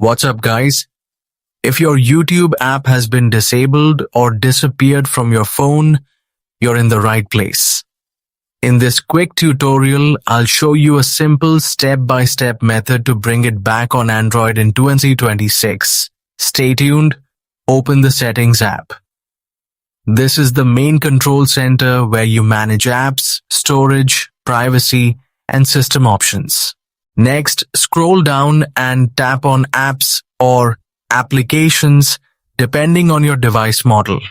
What's up, guys? If your YouTube app has been disabled or disappeared from your phone, you're in the right place. In this quick tutorial, I'll show you a simple step-by-step method to bring it back on Android in 2026. Stay tuned. Open the Settings app. This is the main control center where you manage apps, storage, privacy, and system options. Next, scroll down and tap on Apps or Applications, depending on your device model.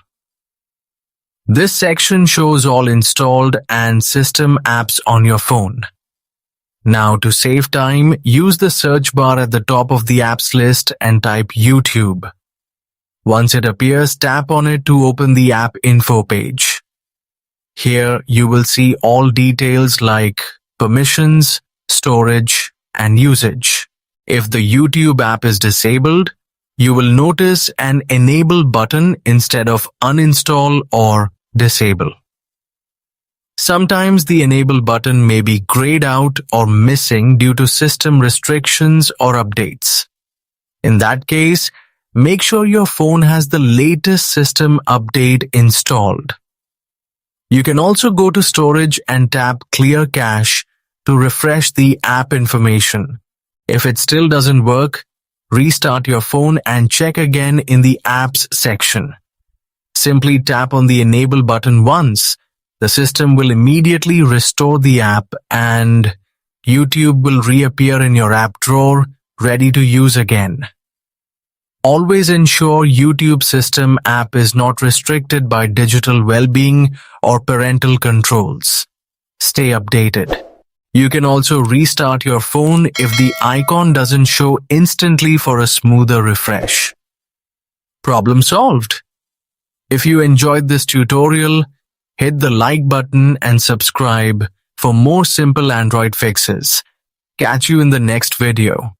This section shows all installed and system apps on your phone. Now, to save time, use the search bar at the top of the apps list and type YouTube. Once it appears, tap on it to open the app info page. Here, you will see all details like permissions, storage, and usage. If the YouTube app is disabled, you will notice an Enable button instead of Uninstall or Disable. Sometimes the Enable button may be grayed out or missing due to system restrictions or updates. In that case, make sure your phone has the latest system update installed. You can also go to Storage and tap Clear Cache to refresh the app information. If it still doesn't work, restart your phone and check again in the Apps section. Simply tap on the Enable button once. The system will immediately restore the app and YouTube will reappear in your app drawer, ready to use again. Always ensure YouTube system app is not restricted by digital well-being or parental controls. Stay updated. You can also restart your phone if the icon doesn't show instantly for a smoother refresh. Problem solved. If you enjoyed this tutorial, hit the like button and subscribe for more simple Android fixes. Catch you in the next video.